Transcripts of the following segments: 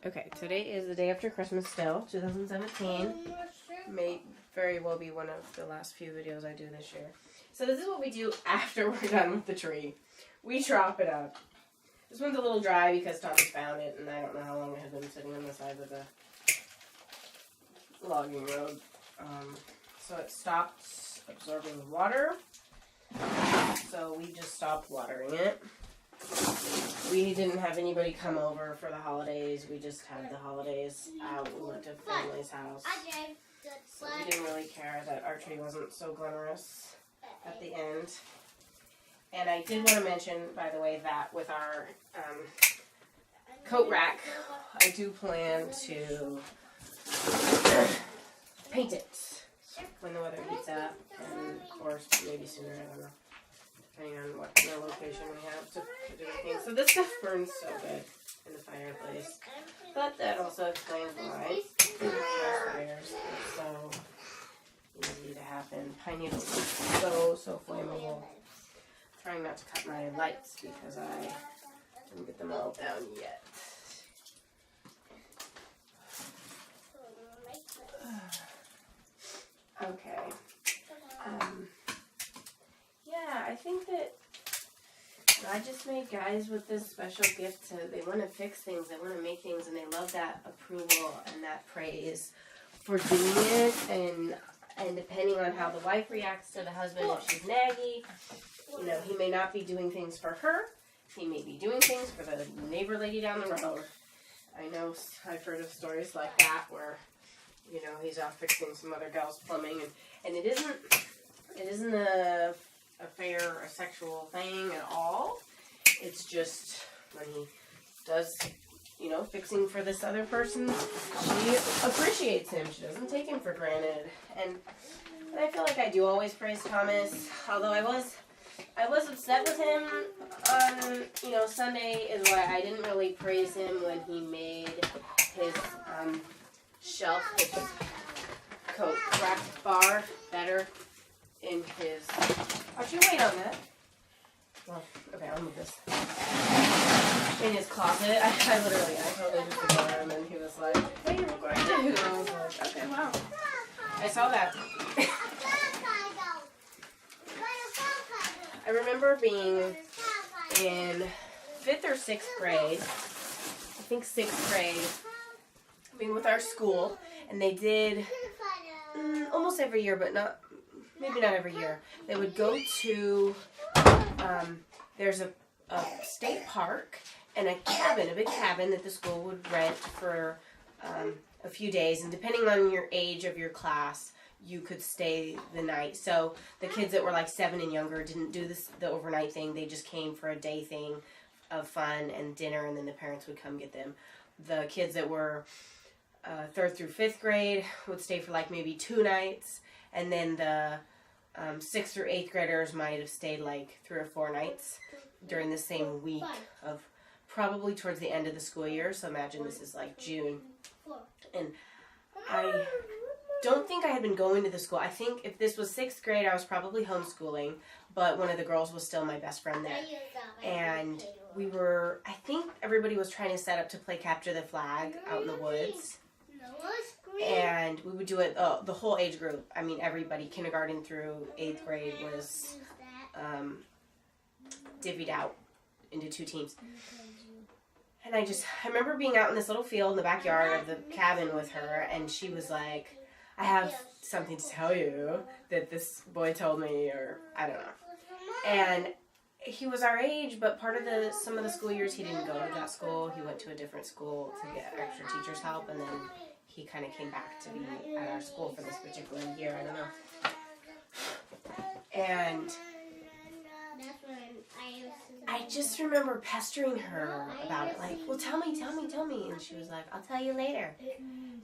Okay, today is the day after Christmas still, 2017. May very well be one of the last few videos I do this year. So this is what we do after we're done with the tree. We chop it up. This one's a little dry because Thomas found it, and I don't know how long it had been sitting on the side of the logging road. So it stopped absorbing water. So we just stopped watering it. We didn't have anybody come over for the holidays. We just had the holidays out. We went to family's house. So we didn't really care that our tree wasn't so glamorous at the end. And I did want to mention, by the way, that with our coat rack, I do plan to paint it when the weather heats up, and or maybe sooner, I don't know, depending on what kind of location we have to do the paint. So this stuff burns so good in the fireplace, but that also explains why fires are so easy to happen. Pine needles are so flammable. Trying not to cut my lights because I didn't get them all down yet. Okay. Yeah, I think that God just made guys with this special gift to, they want to fix things, they want to make things, and they love that approval and that praise for doing it, and depending on how the wife reacts to the husband, if she's naggy, you know, he may not be doing things for her, he may be doing things for the neighbor lady down the road. I know I've heard of stories like that where, you know, he's out fixing some other gal's plumbing, and it isn't a fair or sexual thing at all. It's just when he does, you know, fixing for this other person, she appreciates him. She doesn't take him for granted. And I feel like I do always praise Thomas, although I was upset with him on, you know, Sunday is why I didn't really praise him when he made his shelf, his coat rack bar better in his... Actually, wait on that. Well, okay, I'll move this. In his closet. I totally just ignored him, and he was like, hey, what do I do? And I was like, okay, wow. I saw that. I remember being in 5th or 6th grade, I think 6th grade, being with our school, and they did almost every year, but maybe not every year. They would go to, there's a state park and a big cabin that the school would rent for a few days, and depending on your age of your class, you could stay the night. So the kids that were like 7 and younger didn't do the overnight thing. They just came for a day thing of fun and dinner, and then the parents would come get them. The kids that were 3rd through 5th grade would stay for like maybe 2 nights, and then the 6th through 8th graders might have stayed like 3 or 4 nights during the same week of probably towards the end of the school year. So imagine this is like June, and I don't think I had been going to the school. I think if this was 6th grade, I was probably homeschooling, but one of the girls was still my best friend there. And I think everybody was trying to set up to play capture the flag out in the woods. And we would do it, the whole age group. I mean, everybody, kindergarten through 8th grade was divvied out into 2 teams. And I remember being out in this little field in the backyard of the cabin with her, and she was like, I have something to tell you that this boy told me, or I don't know. And he was our age, but part of some of the school years he didn't go to that school. He went to a different school to get extra teacher's help, and then he kind of came back to be at our school for this particular year. I don't know. And I just remember pestering her about it, like, well, tell me. And she was like, I'll tell you later.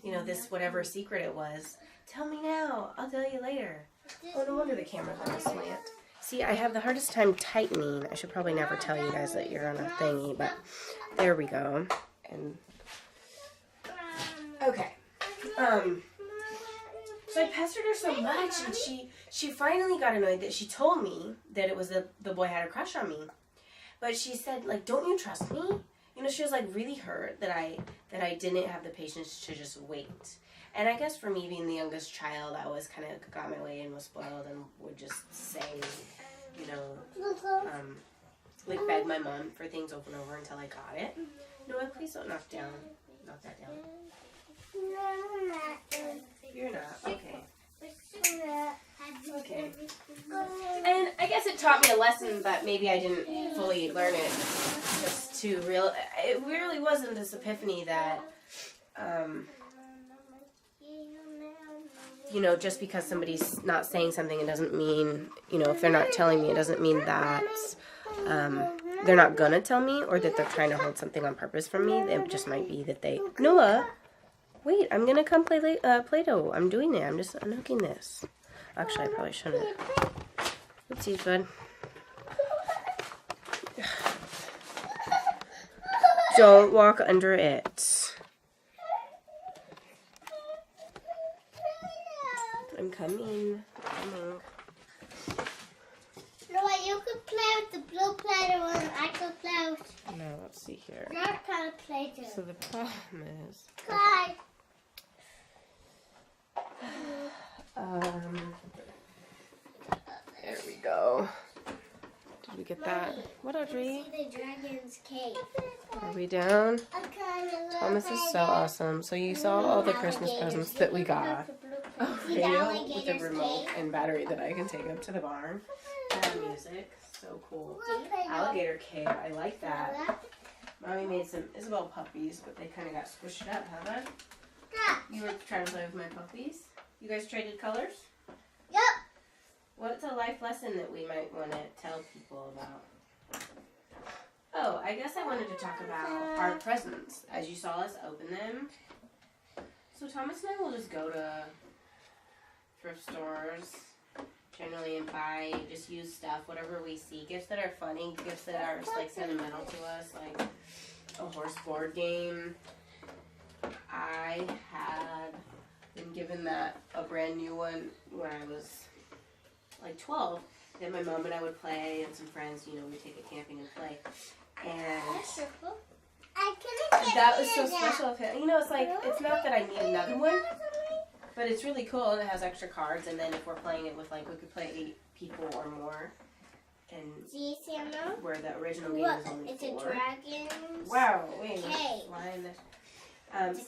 You know, this whatever secret it was. Tell me now. I'll tell you later. Oh, no wonder the camera's on a slant. See, I have the hardest time tightening. I should probably never tell you guys that you're on a thingy, but there we go. And okay. So I pestered her so much, and she finally got annoyed that she told me that it was the boy had a crush on me. But she said, like, don't you trust me? you know, she was like really hurt that I didn't have the patience to just wait. And I guess for me being the youngest child, I was kind of got my way and was spoiled and would just say, you know, like beg my mom for things over and over until I got it. Noah, please don't knock that down. You're not. Okay. Okay. And I guess it taught me a lesson, but maybe I didn't fully learn it. Just to it really wasn't this epiphany that, you know, just because somebody's not saying something, it doesn't mean, you know, if they're not telling me, it doesn't mean that they're not gonna tell me or that they're trying to hold something on purpose from me. It just might be that they, Noah, wait, I'm gonna come play Play-Doh. I'm doing it. I'm just unhooking this. Actually, I probably shouldn't. Oopsies, bud. Don't walk under it. I'm coming. Noah, you could play with the blue Play-Doh and I could play with... No, let's see here. Not kind of Play-Doh. So the problem is... Guys. There we go. Did we get that? What, Audrey? The dragon's cave. Are we down? Thomas is so awesome. So you saw all the Christmas presents that we got. A radio with a remote and battery that I can take up to the barn. And music. So cool. Alligator cave. I like that. Mommy made some Isabel puppies, but they kind of got squished up, huh, bud? You were trying to play with my puppies? You guys traded colors? Yep. What's a life lesson that we might want to tell people about? Oh, I guess I wanted to talk about our presents as you saw us open them. So Thomas and I will just go to thrift stores generally and buy just used stuff, whatever we see. Gifts that are funny, gifts that are just like sentimental to us, like a horse board game. I had been given that a brand new one when I was like 12. Then my mom and I would play, and some friends, you know, we'd take it camping and play. And that was so special of him. You know, it's like, it's not that I need another one, but it's really cool, and it has extra cards, and then if we're playing it with, like, we could play 8 people or more. And where the original game was only 4. It's a dragon. Wow, wait, let's line this.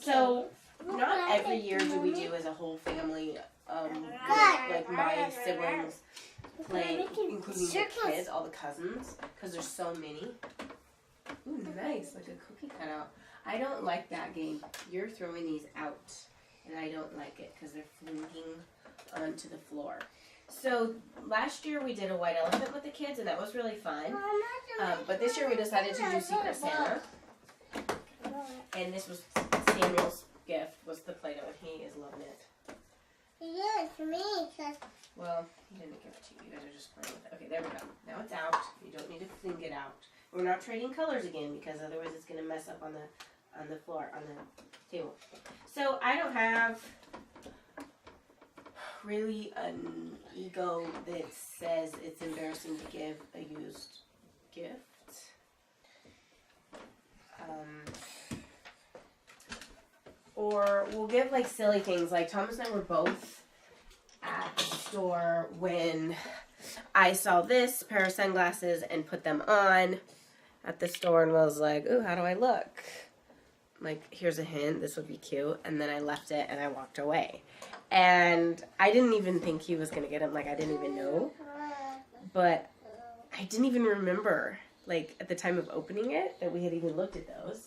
So, not every year do we do as a whole family, like my siblings play, including the kids, all the cousins, because there's so many. Ooh, nice, like a cookie cutout. I don't like that game. You're throwing these out, and I don't like it because they're flinking onto the floor. So last year we did a white elephant with the kids, and that was really fun. But this year we decided to do Secret Santa, and this was Samuel's gift, was the Play-Doh, and he is loving it. Yeah, it's me. Well, he didn't give it to you. You guys are just playing with it. Okay, there we go. Now it's out. You don't need to fling it out. We're not trading colors again because otherwise it's going to mess up on the floor, on the table. So I don't have really an ego that says it's embarrassing to give a used gift. Or we'll give like silly things. Like Thomas and I were both at the store when I saw this pair of sunglasses and put them on at the store and was like, ooh, how do I look? Like, here's a hint, this would be cute. And then I left it and I walked away. And I didn't even think he was going to get them. Like, I didn't even know. But I didn't even remember, like, at the time of opening it, that we had even looked at those.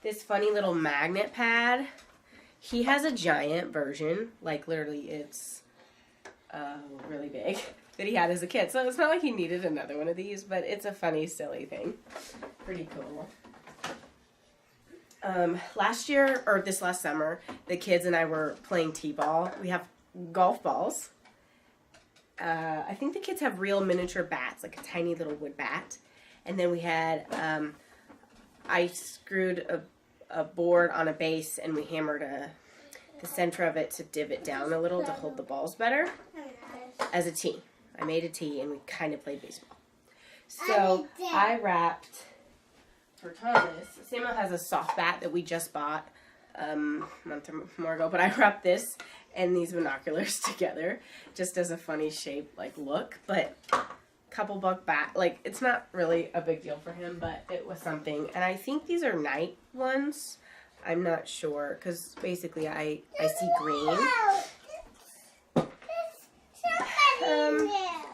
This funny little magnet pad. He has a giant version. Like, literally, it's really big. That he had as a kid. So it's not like he needed another one of these, but it's a funny, silly thing. Pretty cool. Last year, or this last summer, the kids and I were playing t-ball. We have golf balls. I think the kids have real miniature bats, like a tiny little wood bat. And then we had, I screwed a board on a base and we hammered the center of it to divot down a little to hold the balls better as a tee. I made a tee and we kind of played baseball. So I wrapped for Thomas, Samuel has a soft bat that we just bought a month or more ago, but I wrapped this and these binoculars together just as a funny shape, like look, but couple buck bat, like it's not really a big deal for him, but it was something. And I think these are night ones. I'm not sure, because basically I see green.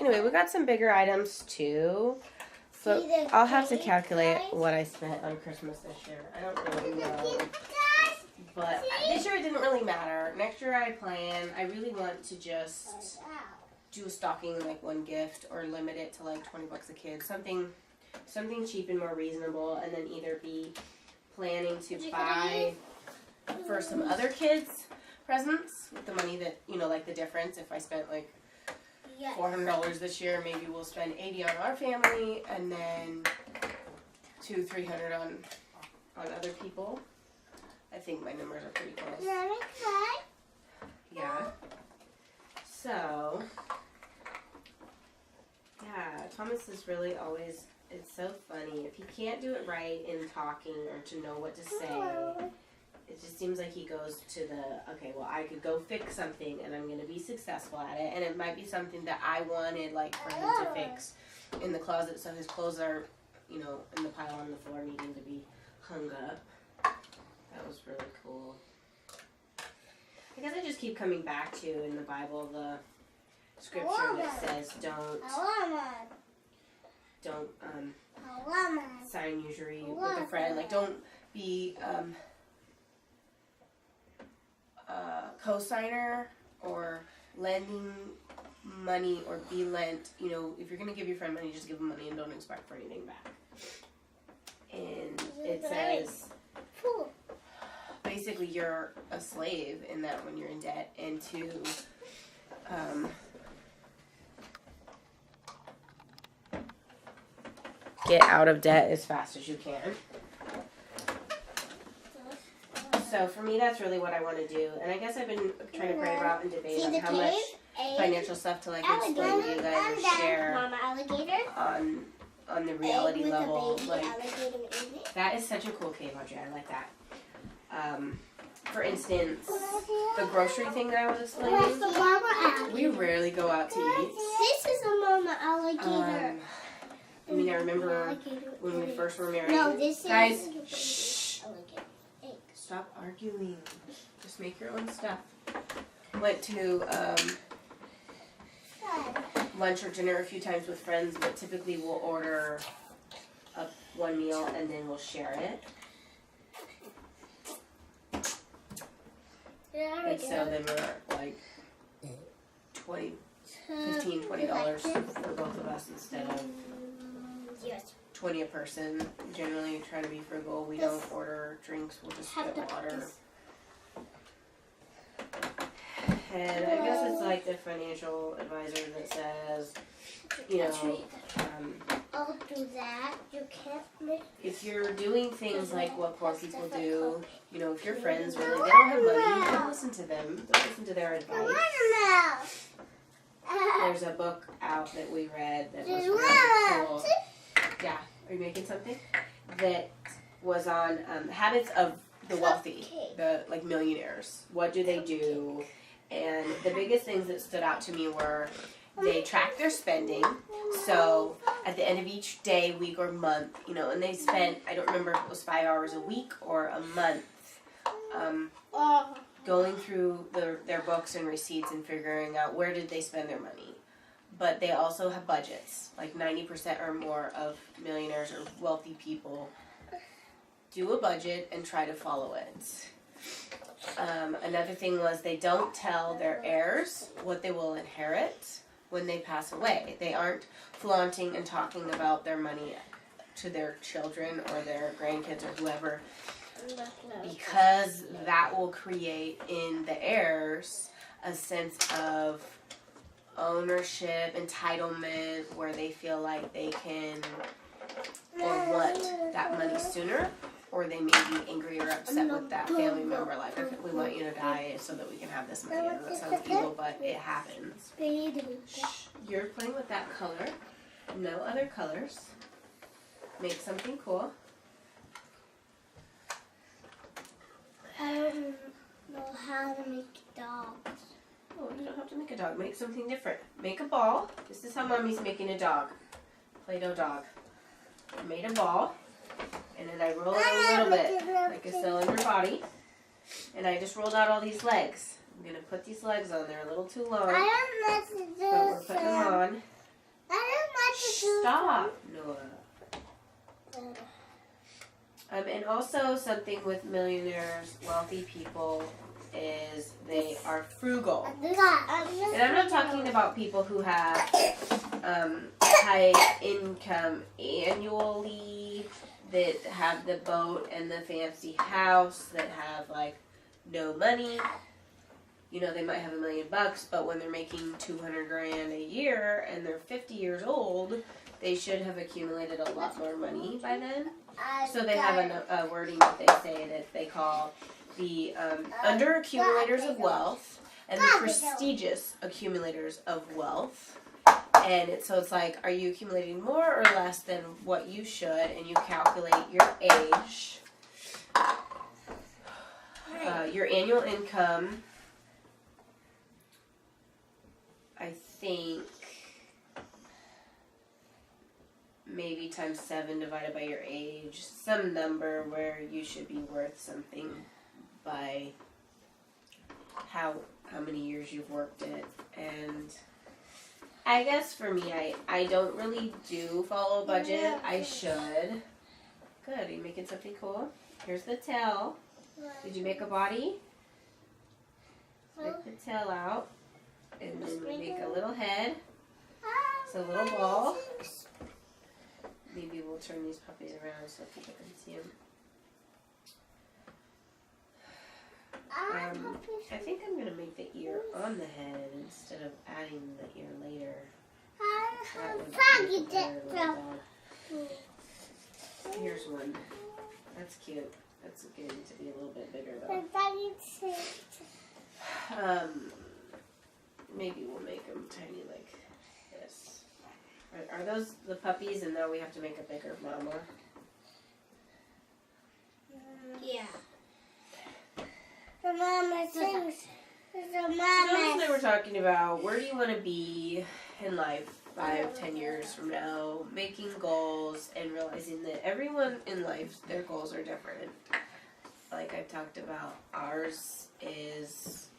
Anyway, we got some bigger items too. So I'll have to calculate what I spent on Christmas this year. I don't really know. But this year it didn't really matter. Next year I plan, I really want to just do a stocking, like one gift, or limit it to like 20 bucks a kid. Something cheap and more reasonable, and then either be planning to buy for some other kids presents with the money that, you know, like the difference. If I spent like $400 this year, maybe we'll spend $80 on our family, and then $200-300 on other people. I think my numbers are pretty close. Yeah. So, yeah, Thomas is really always, it's so funny. If he can't do it right in talking or to know what to say, it just seems like he goes to the, okay, well, I could go fix something and I'm going to be successful at it. And it might be something that I wanted, like, for him to fix in the closet so his clothes are, you know, in the pile on the floor needing to be hung up. That was really cool. I guess I just keep coming back to, in the Bible, the scripture that says don't sign usury with a friend. Like, don't be co-signer or lending money or be lent. You know, if you're going to give your friend money, just give them money and don't expect for anything back. And it says, basically, you're a slave in that when you're in debt, and to get out of debt as fast as you can. So for me, that's really what I want to do. And I guess I've been trying to pray about and debate on how much financial stuff to like explain to you guys or share on the reality level. Like, that is such a cool cave, Audrey. I like that. For instance, the grocery thing that I was explaining, we rarely go out to eat. This is a mama alligator. I mean, I remember when we first were married. No, this guys, is shh. Stop arguing. Just make your own stuff. Went to lunch or dinner a few times with friends, but typically we'll order one meal and then we'll share it. And so then we're like $20 for both of us instead of 20 a person. Generally try to be frugal. We don't order drinks, we'll just get water. And I guess it's like the financial advisor that says, you know, I'll do that. You can't make. If you're doing things like what poor people do, you know, if your friends really, they don't have money, don't listen to them. Don't listen to their advice. There's a book out that we read that was really cool. Yeah, are you making something? That was on habits of the wealthy, the like millionaires. What do they do? And the biggest things that stood out to me were they track their spending. So at the end of each day, week, or month, you know, and they spent, I don't remember if it was 5 hours a week or a month, going through their books and receipts and figuring out where did they spend their money. But they also have budgets. Like 90% or more of millionaires or wealthy people do a budget and try to follow it. Another thing was they don't tell their heirs what they will inherit when they pass away. They aren't flaunting and talking about their money to their children or their grandkids or whoever, because that will create in the heirs a sense of ownership, entitlement, where they feel like they can or want that money sooner, or they may be angry or upset with that family member, like, okay, we want you to die so that we can have this money. I know that sounds evil, but it happens. Shh. You're playing with that color. No other colors. Make something cool. dog. Make something different. Make a ball. This is how Mommy's making a dog. Play-Doh dog. I made a ball, and then I roll it a little bit, like a cylinder body. And I just rolled out all these legs. I'm going to put these legs on. They're a little too long. I don't like to do But we're putting them on. I don't like to do Stop, Noah. And also something with millionaires, wealthy people, is they are frugal. And I'm not talking about people who have high income annually, that have the boat and the fancy house, that have like no money. You know, they might have $1 million, but when they're making $200,000 a year and they're 50 years old, they should have accumulated a lot more money by then. So they have a wording that they say that they call the under accumulators of wealth and the prestigious accumulators of wealth. And so it's like, are you accumulating more or less than what you should? And you calculate your age, your annual income. I think maybe times 7 divided by your age, some number where you should be worth something by how many years you've worked it. And I guess for me, I don't really do follow a budget. I should. Good. Are you making something cool? Here's the tail. Did you make a body? Stick the tail out. And then we make a little head. It's a little ball. Maybe we'll turn these puppies around so people can see them. I think I'm going to make the ear on the head instead of adding the ear later. That would make a better little dog. Here's one. That's cute. That's getting to be a little bit bigger though. Maybe we'll make them tiny like this. Are those the puppies, and now we have to make a bigger mama? Yeah. The mama sings. The So mama. they were talking about, where do you want to be in life 5-10 years from now? Making goals and realizing that everyone in life, their goals are different. Like I've talked about, ours is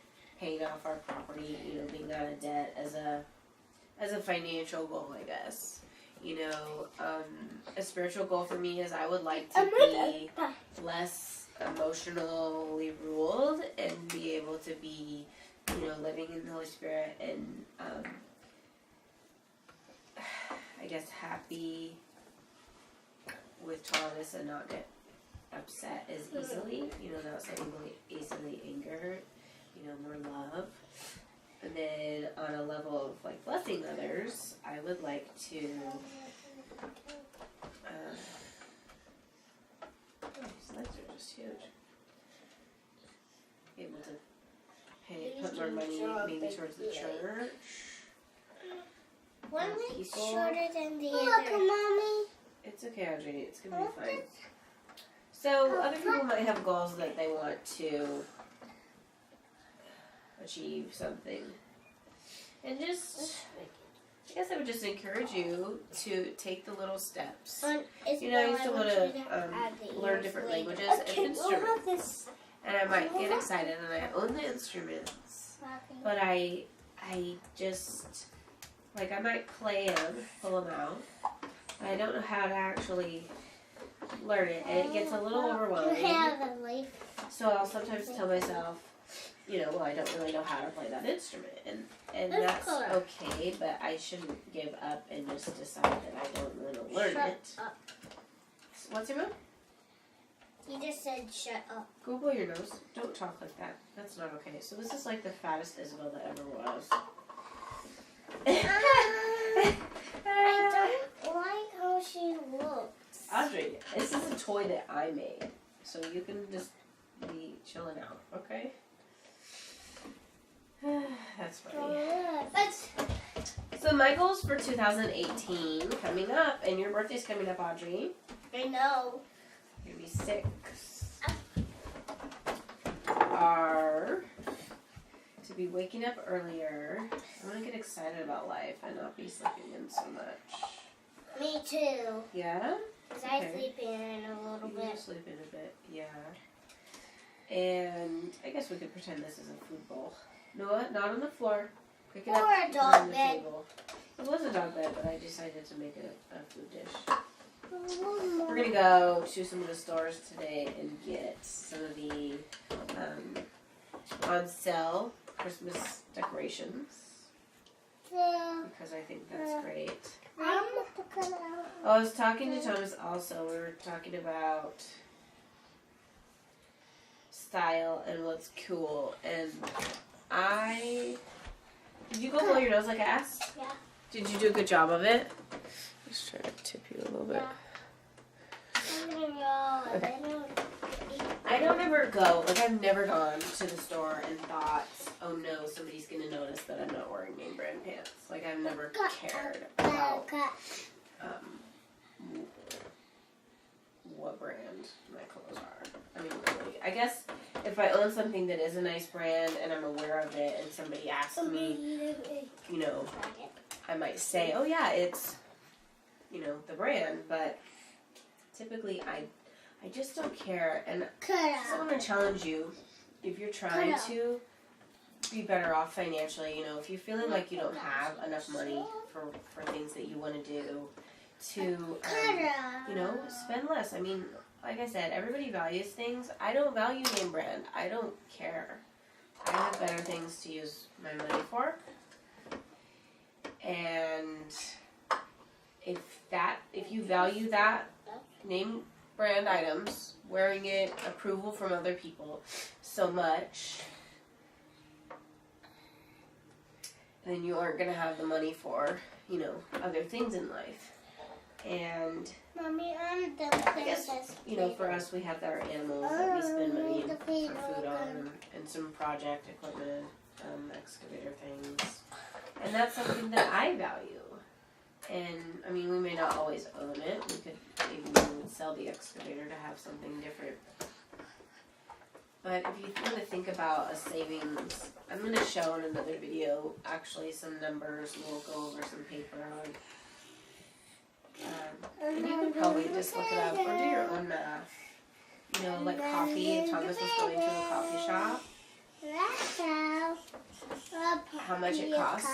paying off our property, you know, being out of debt as a financial goal, I guess. You know, a spiritual goal for me is I would like to be less emotionally ruled and be able to be, you know, living in the Holy Spirit and, I guess, happy with Thomas and not get upset as easily, you know, not so easily angered, you know, more love. And then on a level of like blessing others, I would like to these legs are just huge. Be able to put more money maybe towards the church. One leg's people. shorter than the Look, other. Mommy. It's okay, Audrey. It's gonna be fine. So other people might have goals that they want to achieve something, and just I guess I would just encourage you to take the little steps. You know, I used to want to learn different languages and instruments, and I might get excited and I own the instruments, but I just like I might play them, pull them out. I don't know how to actually learn it, and it gets a little overwhelming. So I'll sometimes tell myself, you know, well, I don't really know how to play that instrument, and that's okay, but I shouldn't give up and just decide that I don't want to learn it. Up. What's your move? You just said shut up. Go blow your nose. Don't talk like that. That's not okay. So this is like the fattest Isabel that ever was. I don't like how she looks. Audrey, this is a toy that I made, so you can just be chilling out, okay? That's funny. So my goals for 2018 coming up, and your birthday's coming up, Audrey. I know. You're gonna be 6. Are to be waking up earlier. I want to get excited about life and not be sleeping in so much. Me too. Yeah? Because I sleep in a little You bit. do sleep in a bit, yeah. And I guess we could pretend this is a food bowl. No, not on the floor. Pick it up. Or a put it dog on the bed. table. It was a dog bed, but I decided to make it a food dish. We're going to go to some of the stores today and get some of the on sale Christmas decorations. Because I think that's great. Oh, I was talking to Thomas also. We were talking about style and what's cool. And did you go blow your nose like I asked? Yeah. Did you do a good job of it? Just try to tip you a little bit. Okay. I don't ever go, like I've never gone to the store and thought, oh no, somebody's going to notice that I'm not wearing name brand pants. Like I've never cared about what brand my clothes are. I mean, really, I guess if I own something that is a nice brand and I'm aware of it and somebody asks me, you know, I might say, oh yeah, it's, you know, the brand, but typically I just don't care. And I want to challenge you, if you're trying to be better off financially, you know, if you're feeling like you don't have enough money for things that you want to do, to, you know, spend less. I mean, like I said, everybody values things. I don't value name brand. I don't care. I have better things to use my money for. And if you value that name brand items, wearing it, approval from other people so much, then you aren't going to have the money for, you know, other things in life. And Mommy, I guess, you know, for us, we have our animals that we spend money for food on and some project equipment, excavator things. And that's something that I value. And, I mean, we may not always own it. Maybe we would sell the excavator to have something different. But if you want to think about a savings, I'm going to show in another video, actually, some numbers. We'll go over some paper on. And you can probably just look it up or do your own math. You know, like coffee, if Thomas was going to a coffee shop, how much it costs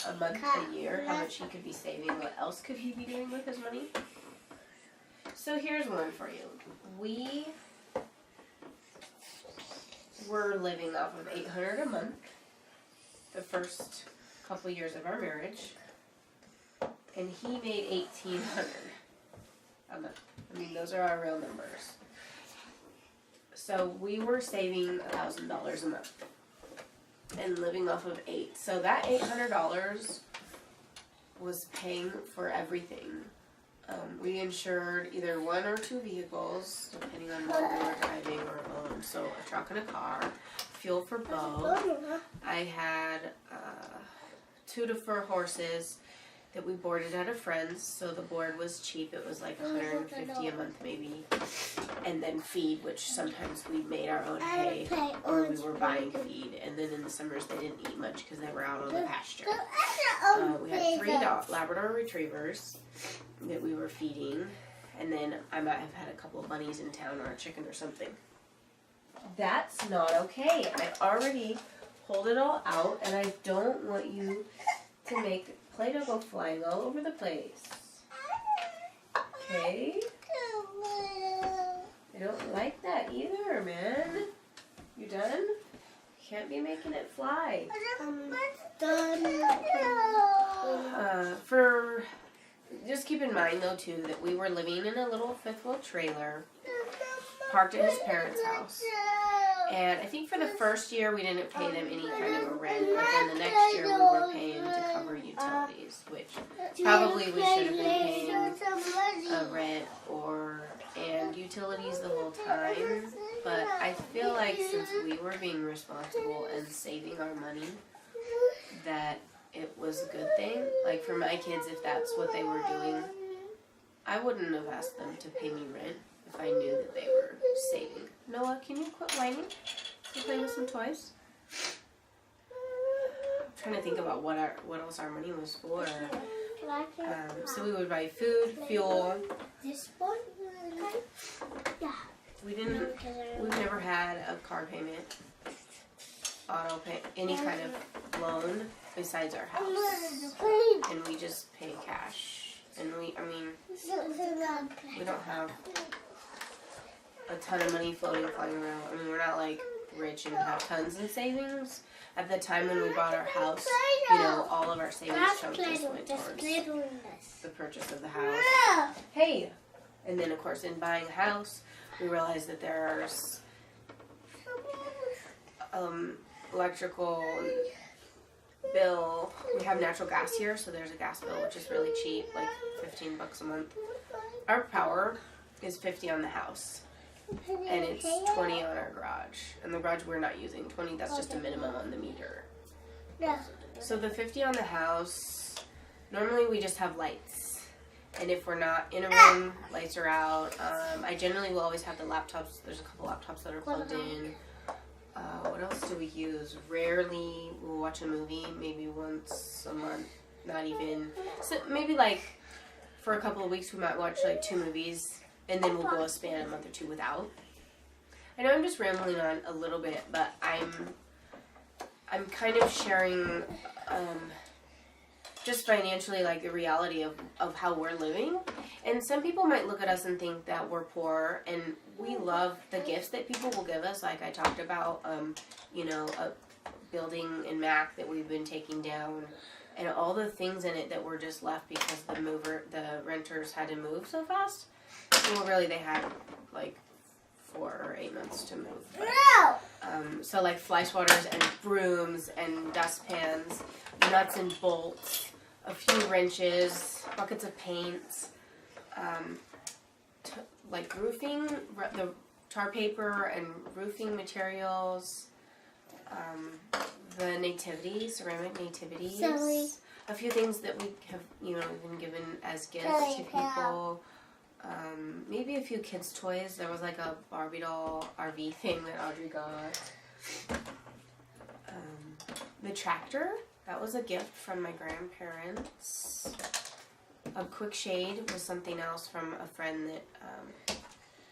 a month, a year, how much he could be saving, what else could he be doing with his money. So here's one for you. We were living off of $800 a month the first couple years of our marriage. And he made $1,800 a month. I mean, those are our real numbers. So we were saving $1,000 a month and living off of $800. So that $800 was paying for everything. We insured either 1 or 2 vehicles, depending on what we were driving or owned. So a truck and a car, fuel for both. I had 2 to 4 horses that we boarded at a friend's, so the board was cheap. It was like $150 a month maybe. And then feed, which sometimes we made our own hay or we were buying feed. And then in the summers they didn't eat much because they were out on the pasture. We had 3 Labrador retrievers that we were feeding. And then I might have had a couple of bunnies in town or a chicken or something. That's not okay. I already pulled it all out and I don't want you to make Play-Doh go flying all over the place. Okay? I don't like that either, man. You done? Can't be making it fly. Just keep in mind though too that we were living in a little fifth wheel trailer parked at his parents' house. And I think for the first year we didn't pay them any kind of a rent, but then the next year we were paying to cover utilities, which probably we should have been paying a rent and utilities the whole time. But I feel like since we were being responsible and saving our money, that it was a good thing. Like for my kids, if that's what they were doing, I wouldn't have asked them to pay me rent if I knew that they were saving. Noah, can you quit whining? Can you play with some toys? trying to think about what else our money was for. So we would buy food, fuel. This one? Yeah. We've never had a car payment, auto pay, any kind of loan besides our house. And we just pay cash. And we don't have a ton of money flying around. I mean, we're not like rich and have tons in savings. At the time when we bought our house, you know, all of our savings chunk just went towards the purchase of the house. Hey! And then, of course, in buying a house, we realized that there's electrical bill. We have natural gas here, so there's a gas bill, which is really cheap, like $15 a month. Our power is $50 on the house, and it's $20 on our garage. And the garage we're not using. $20, that's just a minimum on the meter. Yeah. So the $50 on the house, normally we just have lights. And if we're not in a room, lights are out. I generally will always have the laptops. There's a couple laptops that are plugged in. What else do we use? Rarely we'll watch a movie, maybe once a month, not even. So maybe like for a couple of weeks we might watch like 2 movies, and then we'll go a span a month or 2 without. I know I'm just rambling on a little bit, but I'm kind of sharing just financially, like the reality of how we're living. And some people might look at us and think that we're poor, and we love the gifts that people will give us. Like I talked about, you know, a building in Mac that we've been taking down, and all the things in it that were just left because the renters had to move so fast. Well, really, they had like 4 or 8 months to move. But, so like fly swatters and brooms and dustpans, nuts and bolts, a few wrenches, buckets of paint, like roofing, the tar paper and roofing materials, the nativity, ceramic nativities, a few things that we have, you know, been given as gifts to people. Maybe a few kids' toys. There was like a Barbie doll RV thing that Audrey got. The tractor, that was a gift from my grandparents. A quick shade was something else from a friend that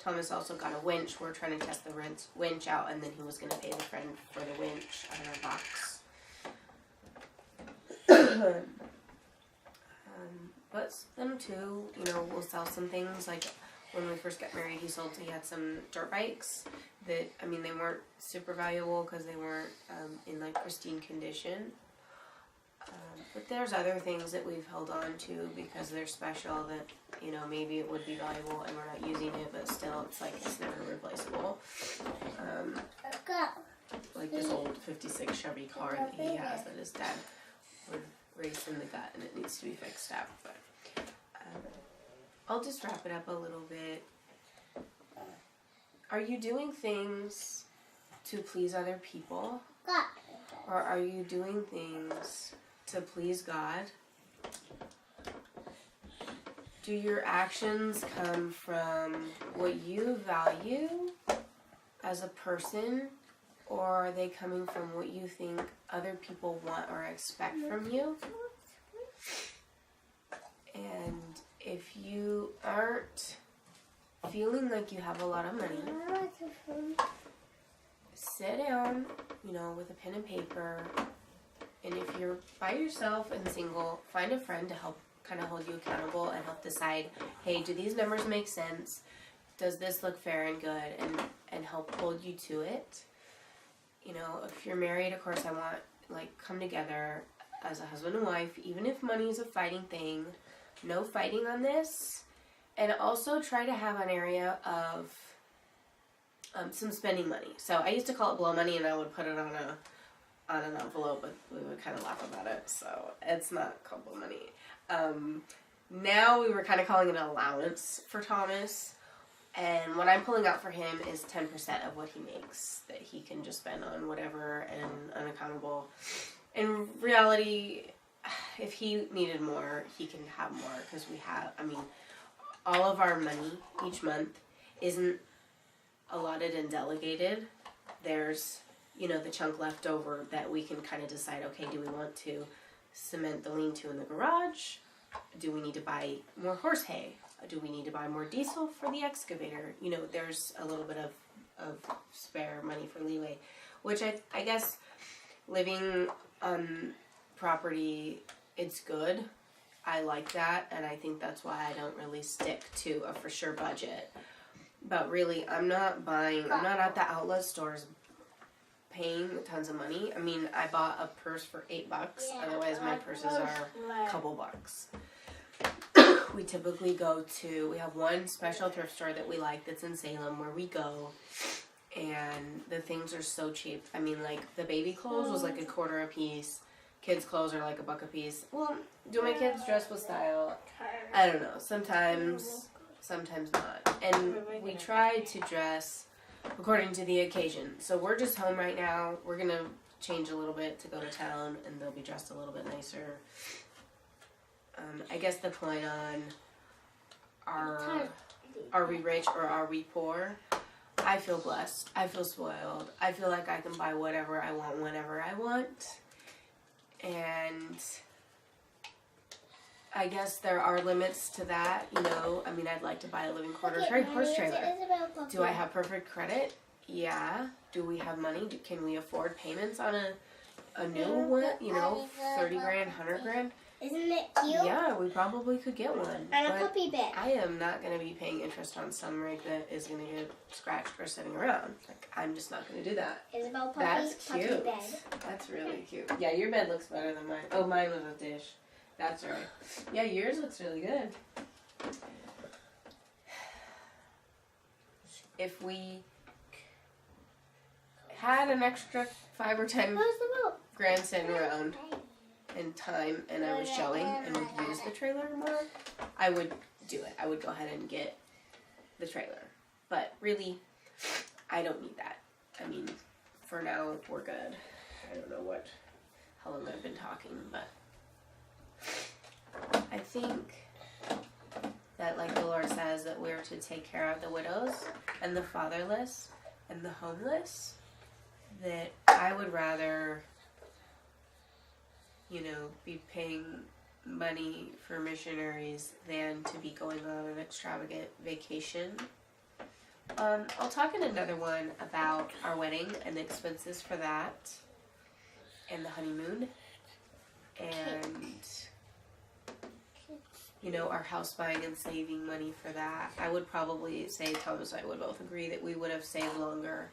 Thomas also got a winch. We're trying to test the winch out, and then he was going to pay the friend for the winch out of our box. But them too, you know, we'll sell some things. Like when we first got married, he had some dirt bikes that, I mean, they weren't super valuable because they weren't in like pristine condition. But there's other things that we've held on to because they're special that, you know, maybe it would be valuable and we're not using it, but still it's like it's never replaceable. Like this old 56 Chevy car that he has that his dad would race in the gut and it needs to be fixed up. But I'll just wrap it up a little bit. Are you doing things to please other people? Or are you doing things to please God? Do your actions come from what you value as a person, or are they coming from what you think other people want or expect from you? And if you aren't feeling like you have a lot of money, sit down, you know, with a pen and paper, and if you're by yourself and single, find a friend to help kind of hold you accountable and help decide, hey, do these numbers make sense? Does this look fair and good? And help hold you to it. You know, if you're married, of course, I want, like, come together as a husband and wife, even if money is a fighting thing, no fighting on this. And also try to have an area of some spending money. So I used to call it blow money, and I would put it on an envelope, but we would kind of laugh about it. So it's not called blow money. Now we were kind of calling it an allowance for Thomas. And what I'm pulling out for him is 10% of what he makes that he can just spend on whatever and unaccountable. In reality, if he needed more, he can have more because we have, I mean, all of our money each month isn't allotted and delegated. There's you know, the chunk left over that we can kind of decide, okay, do we want to cement the lean-to in the garage? Do we need to buy more horse hay? Do we need to buy more diesel for the excavator? You know, there's a little bit of spare money for leeway, which I guess living on property, it's good. I like that, and I think that's why I don't really stick to a for sure budget. But really, I'm not at the outlet stores paying tons of money. I mean, I bought a purse for $8. Otherwise, my purses are a couple bucks. We typically we have one special thrift store that we like that's in Salem where we go, and the things are so cheap. I mean, like, the baby clothes was like $1 a piece. Kids' clothes are like $1 a piece. Well, do my kids dress with style? I don't know. Sometimes not. And we try to dress according to the occasion. So we're just home right now. We're going to change a little bit to go to town, and they'll be dressed a little bit nicer. I guess the point on are we rich or are we poor? I feel blessed. I feel spoiled. I feel like I can buy whatever I want whenever I want. And I guess there are limits to that, you know. I mean, I'd like to buy a living quarters horse trailer. Do I have perfect credit? Yeah. Do we have money? Can we afford payments on a new one? You know, 30 grand, 100 grand? Isn't it cute? Yeah, we probably could get one. And a puppy bed. I am not going to be paying interest on some rig that is going to get scratched or sitting around. Like, I'm just not going to do that. Isabel, That's cute. puppy bed. That's really cute. Yeah, your bed looks better than mine. Oh, mine was a dish. That's right. Yeah, yours looks really good. If we had an extra 5 or 10 grand sitting around in time, and I was showing and would use the trailer more, I would do it. I would go ahead and get the trailer. But really, I don't need that. I mean, for now, we're good. I don't know how long I've been talking, but I think that, like the Lord says, that we're to take care of the widows and the fatherless and the homeless, that I would rather, you know, be paying money for missionaries than to be going on an extravagant vacation. I'll talk in another one about our wedding and the expenses for that and the honeymoon and, you know, our house buying and saving money for that. I would probably say Thomas and I would both agree that we would have saved longer.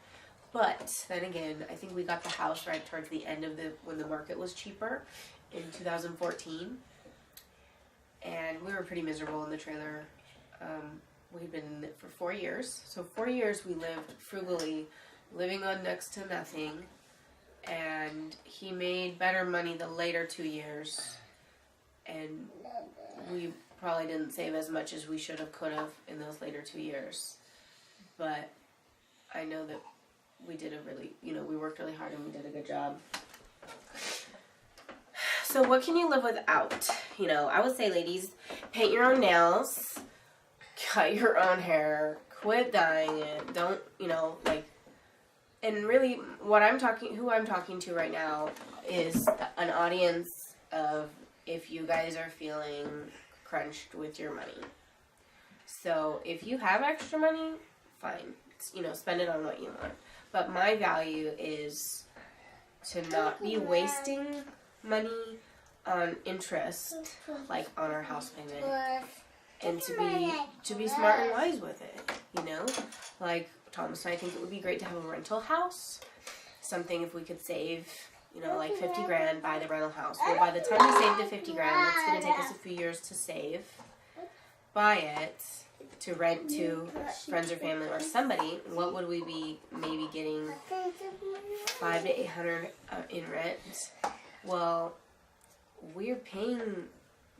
But then again, I think we got the house right towards the end of when the market was cheaper in 2014. And we were pretty miserable in the trailer. We'd been in it for 4 years. So 4 years we lived frugally, living on next to nothing. And he made better money the later 2 years. And we probably didn't save as much as we should have, could have in those later 2 years. But I know that we did we worked really hard and we did a good job. So what can you live without? You know, I would say, ladies, paint your own nails, cut your own hair, quit dyeing it, don't, and really who I'm talking to right now is an audience of if you guys are feeling crunched with your money. So if you have extra money, fine, spend it on what you want. But my value is to not be wasting money on interest, like on our house payment, and to be smart and wise with it, Like Thomas and I think it would be great to have a rental house, something if we could save, like 50 grand, buy the rental house. Well, by the time we save the 50 grand, that's going to take us a few years to save, buy it, to rent to friends or family or somebody. What would we be maybe getting $500 to $800 in rent? Well, we're paying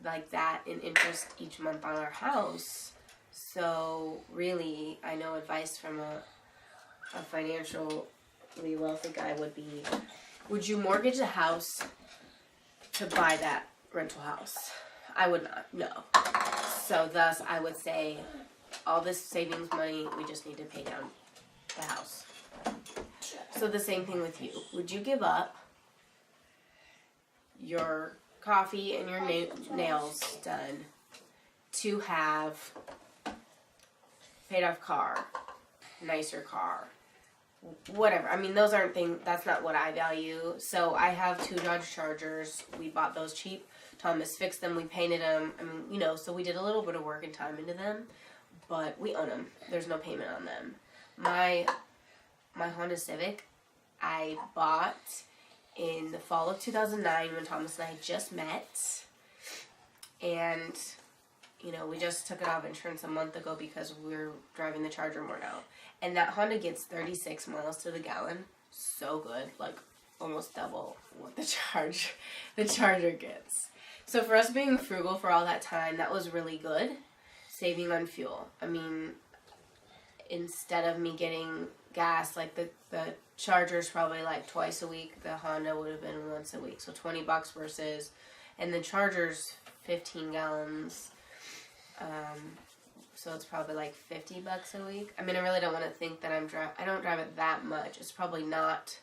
like that in interest each month on our house. So really, I know advice from a financially wealthy guy would be, would you mortgage a house to buy that rental house? I would not, no. So thus, I would say, all this savings money, we just need to pay down the house. So the same thing with you. Would you give up your coffee and your nails done to have paid off car, nicer car, whatever? I mean, those aren't things, that's not what I value. So I have 2 Dodge Chargers. We bought those cheap. Thomas fixed them. We painted them. I mean, you know, so we did a little bit of work and time into them, but we own them. There's no payment on them. My Honda Civic, I bought in the fall of 2009 when Thomas and I just met, and you know, we just took it off insurance a month ago because we're driving the Charger more now. And that Honda gets 36 miles to the gallon. So good, like almost double what the Charger gets. So for us being frugal for all that time, that was really good, saving on fuel. I mean, instead of me getting gas, like the Charger's probably like twice a week, the Honda would have been once a week. So $20 versus, and the Charger's 15 gallons. So it's probably like $50 a week. I mean, I really don't want to think that I don't drive it that much. It's probably not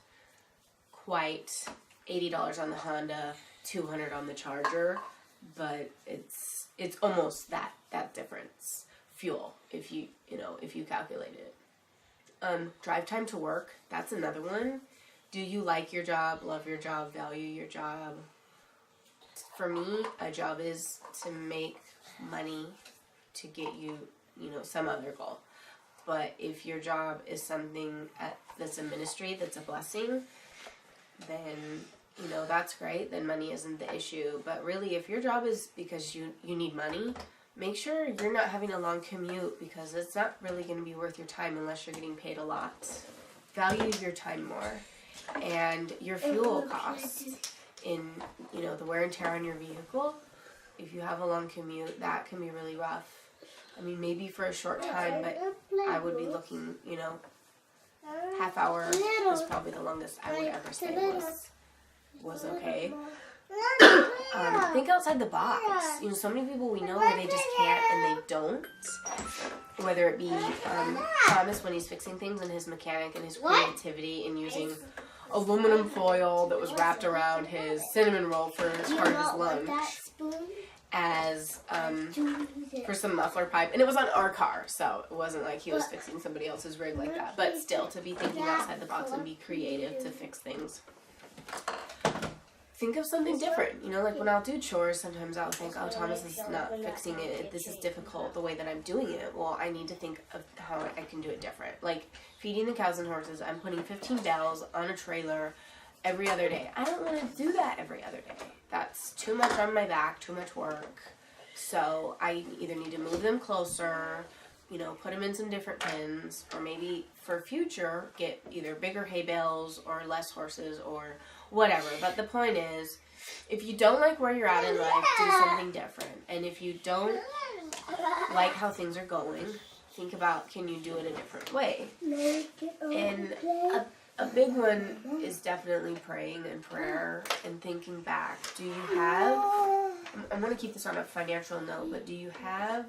quite $80 on the Honda, $200 on the Charger, but it's almost that difference. Fuel, if you calculate it. Drive time to work, that's another one. Do you like your job, love your job, value your job? For me, a job is to make money to get you, some other goal. But if your job is something that's a ministry, that's a blessing, then, that's great. Then money isn't the issue. But really, if your job is because you need money, make sure you're not having a long commute, because it's not really going to be worth your time unless you're getting paid a lot. Value your time more. And your fuel costs in, the wear and tear on your vehicle. If you have a long commute, that can be really rough. I mean, maybe for a short time, but I would be looking, half hour is probably the longest I would ever say was okay. Think outside the box. So many people we know where they just can't and they don't. Whether it be Thomas when he's fixing things and his mechanic and his creativity and using aluminum foil that was wrapped around his cinnamon roll for part of his lunch as for some muffler pipe. And it was on our car, so it wasn't like he was fixing somebody else's rig like that. But still, to be thinking outside the box and be creative to fix things. Think of something different. Like when I'll do chores, sometimes I'll think, oh, Thomas is not fixing it. This is difficult the way that I'm doing it. Well, I need to think of how I can do it different. Like feeding the cows and horses, I'm putting 15 bales on a trailer every other day. I don't want to do that every other day. That's too much on my back, too much work. So I either need to move them closer, put them in some different pens, or maybe for future get either bigger hay bales or less horses or whatever. But the point is, if you don't like where you're at in life, do something different. And if you don't like how things are going, think about, can you do it a different way? And a big one is definitely praying and prayer and thinking back. Do you have, I'm going to keep this on a financial note, but do you have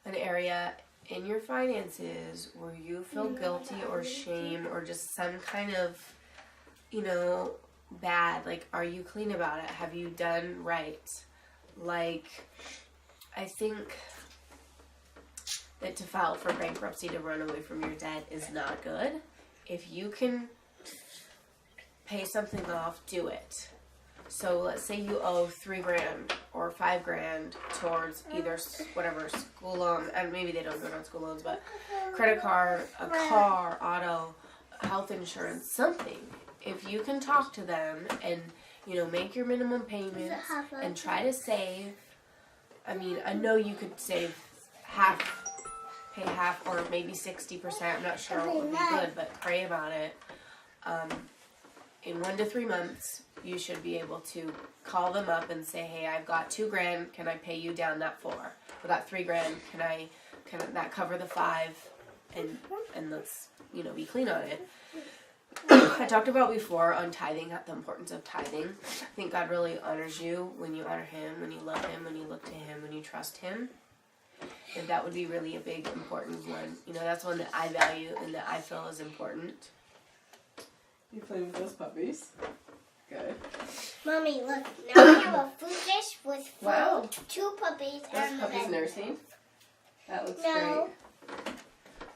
an area in your finances where you feel guilty or shame or just some kind of, bad? Like, are you clean about it? Have you done right? Like, I think that to file for bankruptcy to run away from your debt is not good. If you can pay something off, do it. So let's say you owe $3,000 or $5,000 towards either whatever school loan, and maybe they don't go on school loans, but credit card, a car, auto, health insurance, something. If you can talk to them and, make your minimum payments and try to save, I mean, I know you could save half, pay half, or maybe 60%, I'm not sure what would be good, but pray about it. In 1 to 3 months, you should be able to call them up and say, hey, I've got $2,000, can I pay you down that 4? For that $3,000, can that cover the 5? And let's, be clean on it. I talked about before on tithing, the importance of tithing. I think God really honors you when you honor Him, when you love Him, when you look to Him, when you trust Him. And that would be really a big, important one. That's one that I value and that I feel is important. You playing with those puppies? Good. Mommy, look. Now we have a food dish with Wow. 2 puppies Those and puppies the nursing. That looks No. great.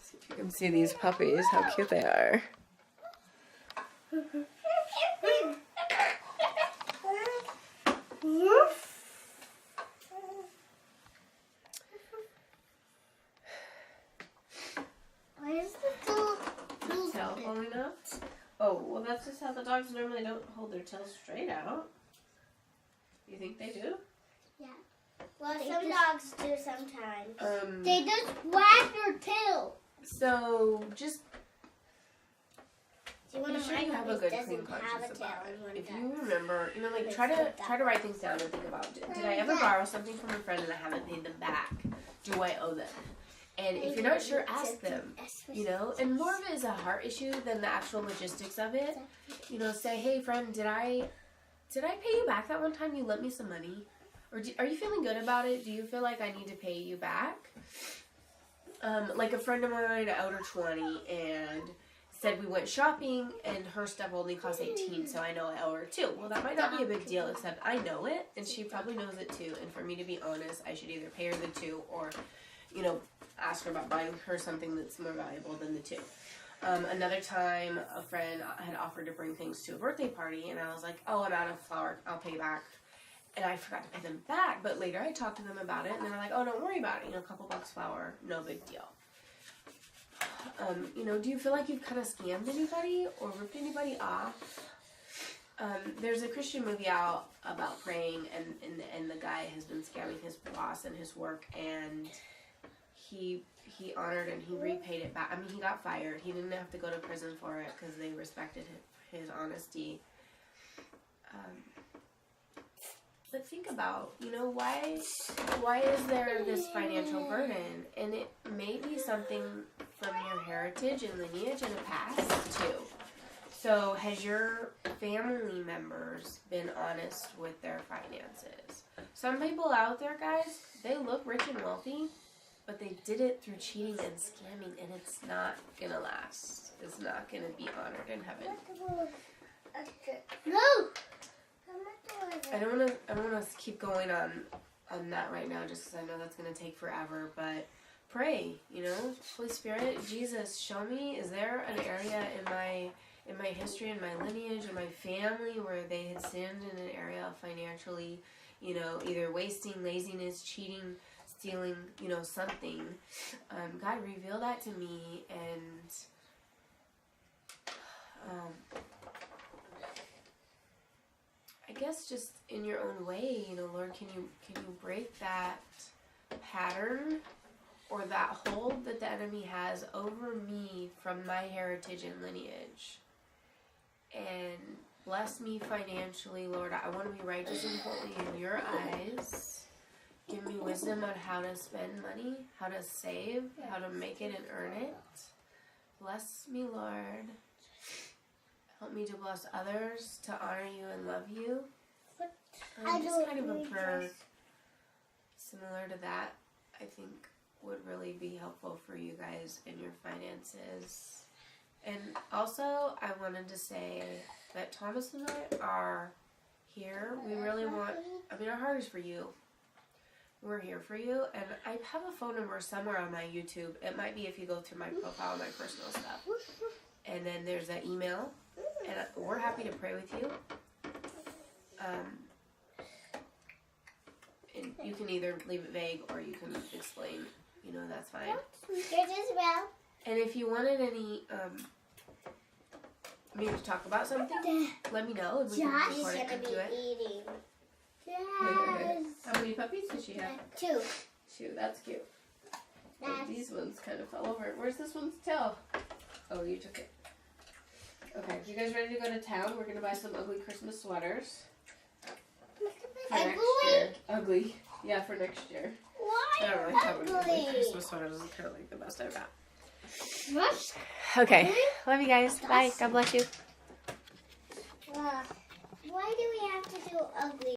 See if you can see these puppies, how cute they are. Why is the dog Tail falling out? Oh, well that's just how the dogs normally don't hold their tails straight out. You think they do? Yeah. Well, some dogs do sometimes. They just wag their tail. So just See, one make of sure my you have a puppies good clean doesn't have a conscience tail about it. and one If does. you remember, you know, like It's try like to write things down and think about, did I ever borrow something from a friend and I haven't paid them back? Do I owe them? And if you're not sure, ask them. You know, and more of it is a heart issue than the actual logistics of it. You know, say, hey friend, did I pay you back that one time you lent me some money? Or are you feeling good about it? Do you feel like I need to pay you back? Like a friend of mine out of 20 and said we went shopping and her stuff only cost 18, so I know I owe her too. Well, that might not be a big deal, except I know it and she probably knows it too. And for me to be honest, I should either pay her the 2 or, you know, ask her about buying her something that's more valuable than the 2. Another time, a friend had offered to bring things to a birthday party, and I was like, oh, I'm out of flour, I'll pay you back. And I forgot to pay them back, but later I talked to them about it, and they were like, oh, don't worry about it, you know, a couple bucks flour, no big deal. You know, do you feel like you've kind of scammed anybody or ripped anybody off? There's a Christian movie out about praying, and the guy has been scamming his boss and his work, and he honored and he repaid it back. I mean, he got fired. He didn't have to go to prison for it because they respected his honesty. But think about, you know, why is there this financial burden? And it may be something from your heritage and lineage and a past too. So has your family members been honest with their finances? Some people out there, guys, they look rich and wealthy, but they did it through cheating and scamming, and it's not gonna last. It's not gonna be honored in heaven. No. I don't wanna keep going on that right now, just because I know that's gonna take forever. But pray, you know, Holy Spirit, Jesus, show me. Is there an area in my history, in my lineage, in my family where they had sinned in an area of financially, you know, either wasting, laziness, cheating, stealing, you know, something. God, reveal that to me, and I guess just in your own way, you know, Lord, can you break that pattern or that hold that the enemy has over me from my heritage and lineage, and bless me financially, Lord. I want to be righteous and holy in your eyes. Give me wisdom on how to spend money, how to save, how to make it and earn it. Bless me, Lord. Help me to bless others, to honor you and love you. Just kind of a prayer similar to that, I think, would really be helpful for you guys in your finances. And also, I wanted to say that Thomas and I are here. We really want, I mean, our heart is for you. We're here for you, and I have a phone number somewhere on my YouTube. It might be if you go through my profile, my personal stuff. And then there's an email, and we're happy to pray with you. And you can either leave it vague or you can explain. You know, that's fine. Yours as well. And if you wanted any, me to talk about something, let me know, and we can Josh is record it going to into it. be eating. How many puppies does she have? 2. 2. That's cute. Oh, That's these ones kind of fell over. Where's this one's tail? Oh, you took it. Okay, you guys ready to go to town? We're going to buy some ugly Christmas sweaters. For next year. Ugly. Yeah, for next year. I don't really have an ugly Christmas sweater. This is kind of like the best I've got. What? Okay. Love you guys. Bye. God bless you. Why do we have to do ugly?